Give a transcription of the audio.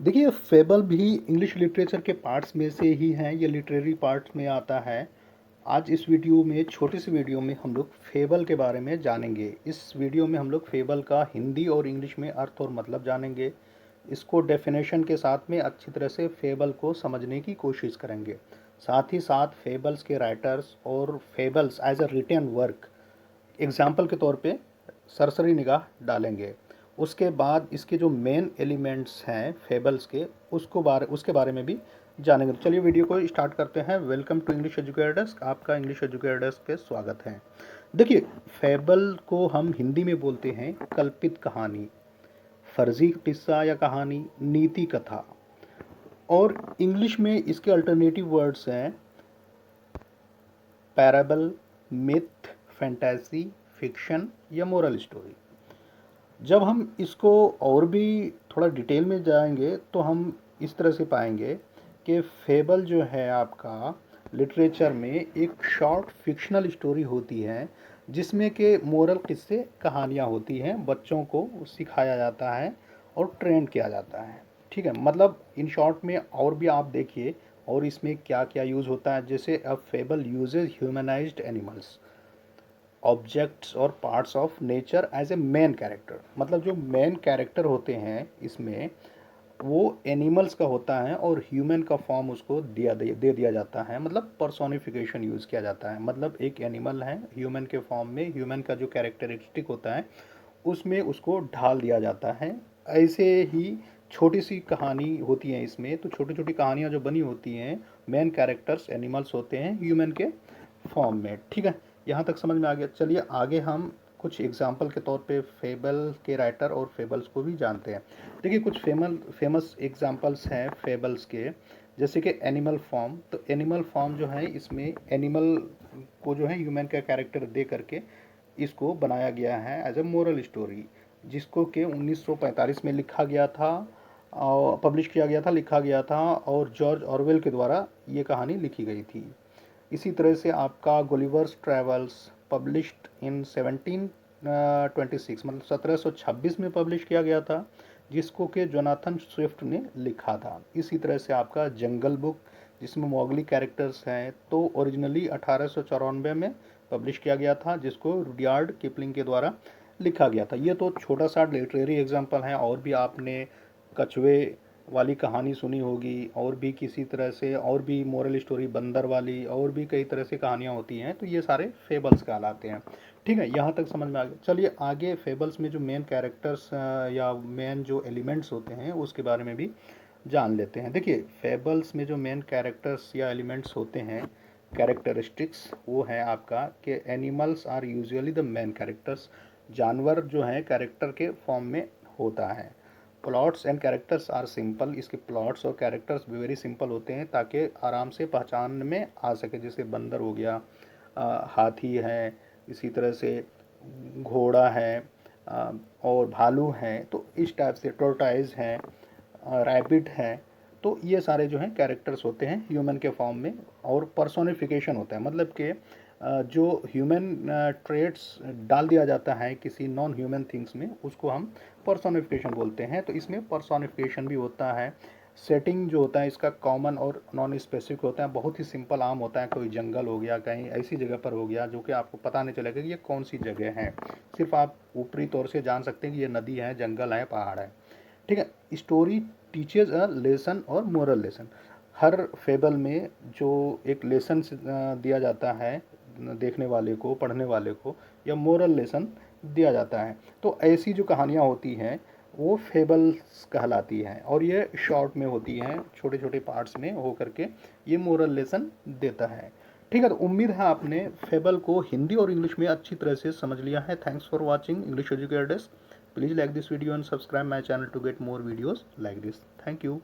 देखिए, फेबल भी English literature के पार्ट्स में से ही हैं, ये लिटरेरी पार्ट्स में आता है। आज इस वीडियो में, छोटी सी वीडियो में हम लोग फेबल के बारे में जानेंगे। इस वीडियो में हम लोग फेबल का हिंदी और इंग्लिश में अर्थ और मतलब जानेंगे। इसको डेफिनेशन के साथ में अच्छी तरह से फेबल को समझने की कोशिश करेंगे। साथ ही साथ फेबल्स के राइटर्स और fables as a written work example के तौर पे सरसरी निगाह डालेंगे। उसके बाद इसके जो मेन एलिमेंट्स हैं फेबल्स के उसके बारे में भी जानेंगे। तो चलिए वीडियो को स्टार्ट करते हैं। Welcome to English educator desk, आपका इंग्लिश एजुकेटर डेस्क पे स्वागत है। देखिए, फेबल को हम हिंदी में बोलते हैं कल्पित कहानी, फर्जी किस्सा या कहानी, नीति कथा। और इंग्लिश में इसके अल्टरनेटिव वर्ड्स हैं पैराबल, मिथ, फैंटेसी, फिक्शन या मोरल स्टोरी। जब हम इसको और भी थोड़ा डिटेल में जाएंगे तो हम इस तरह से पाएंगे कि फेबल जो है आपका लिटरेचर में एक शॉर्ट फिक्शनल स्टोरी होती है जिसमें के मोरल किस्से कहानियाँ होती हैं, बच्चों को सिखाया जाता है और ट्रेन किया जाता है। ठीक है, मतलब इन शॉर्ट में और भी आप देखिए और इसमें क्या क्या यूज़ होता है। जैसे a fable uses humanised animals, objects और parts of nature as a main character. मतलब जो मेन कैरेक्टर होते हैं इसमें वो एनिमल्स का होता है और ह्यूमन का फॉर्म उसको दे दिया जाता है। मतलब पर्सोनिफिकेशन यूज़ किया जाता है। मतलब एक एनिमल है ह्यूमन के फॉर्म में, ह्यूमन का जो कैरेक्टरिस्टिक होता है उसमें उसको ढाल दिया जाता है। ऐसे ही छोटी सी कहानी होती है इसमें। तो छोटी छोटी कहानियाँ जो बनी होती हैं, मेन कैरेक्टर्स एनिमल्स होते हैं ह्यूमन के फॉर्म में। ठीक है, यहाँ तक समझ में आ गया। चलिए आगे हम कुछ एग्जाम्पल के तौर पे फेबल के राइटर और फेबल्स को भी जानते हैं। देखिए, कुछ फेमस एग्जाम्पल्स हैं फेबल्स के, जैसे कि एनिमल फॉर्म। तो एनिमल फॉर्म जो है इसमें एनिमल को जो है ह्यूमन का कैरेक्टर दे करके इसको बनाया गया है एज ए मोरल स्टोरी, जिसको कि 1945 में लिखा गया था और पब्लिश किया गया था, लिखा गया था, और जॉर्ज ऑरवेल के द्वारा ये कहानी लिखी गई थी। इसी तरह से आपका गुलिवर्स ट्रैवल्स पब्लिश्ड इन 1726, मतलब 1726 में पब्लिश किया गया था, जिसको कि जोनाथन स्विफ्ट ने लिखा था। इसी तरह से आपका जंगल बुक, जिसमें मोगली कैरेक्टर्स हैं, तो ओरिजिनली 1894 में पब्लिश किया गया था, जिसको रुडयार्ड किपलिंग के द्वारा लिखा गया था। ये तो छोटा सा लिटरेरी एग्जाम्पल है। और भी आपने कछुए वाली कहानी सुनी होगी, और भी किसी तरह से और भी मोरल स्टोरी बंदर वाली, और भी कई तरह से कहानियाँ होती हैं। तो ये सारे फेबल्स कहलाते हैं। ठीक है, यहाँ तक समझ में आ गया। चलिए आगे फेबल्स में जो मेन कैरेक्टर्स या मेन जो एलिमेंट्स होते हैं उसके बारे में भी जान लेते हैं। देखिए, फेबल्स में जो मेन कैरेक्टर्स या एलिमेंट्स होते हैं, कैरेक्टरिस्टिक्स, वो है आपका कि animals are usually the main characters. जानवर जो हैं कैरेक्टर के फॉर्म में होता है। Plots and characters are simple, इसके प्लॉट्स और कैरेक्टर्स भी वेरी सिंपल होते हैं ताकि आराम से पहचान में आ सके। जैसे बंदर हो गया, हाथी है, इसी तरह से घोड़ा है, और भालू हैं। तो इस टाइप से टोर्टाइज हैं, रैबिट है। तो ये सारे जो हैं कैरेक्टर्स होते हैं ह्यूमन के फॉर्म में। और पर्सोनिफिकेशन होता है, मतलब कि जो ह्यूमन ट्रेट्स डाल दिया जाता है किसी नॉन ह्यूमन थिंग्स में, उसको हम पर्सोनिफिकेशन बोलते हैं। तो इसमें पर्सोनिफिकेशन भी होता है। सेटिंग जो होता है इसका कॉमन और नॉन स्पेसिफिक होता है। बहुत ही सिंपल आम होता है, कोई जंगल हो गया, कहीं ऐसी जगह पर हो गया जो कि आपको पता नहीं चलेगा कि ये कौन सी जगह है। सिर्फ आप ऊपरी तौर से जान सकते हैं कि ये नदी है, जंगल है, पहाड़ है। ठीक है, स्टोरी टीचेज अ लेसन और मोरल लेसन। हर फेबल में जो एक लेसन दिया जाता है देखने वाले को, पढ़ने वाले को, या मोरल लेसन दिया जाता है। तो ऐसी जो कहानियाँ होती हैं वो फेबल्स कहलाती हैं, और ये शॉर्ट में होती हैं, छोटे छोटे पार्ट्स में हो करके ये मोरल लेसन देता है। ठीक है, तो उम्मीद है आपने फेबल को हिंदी और इंग्लिश में अच्छी तरह से समझ लिया है। Thanks for watching English educator desk. Please like this video and subscribe my channel to get more videos like this. Thank you.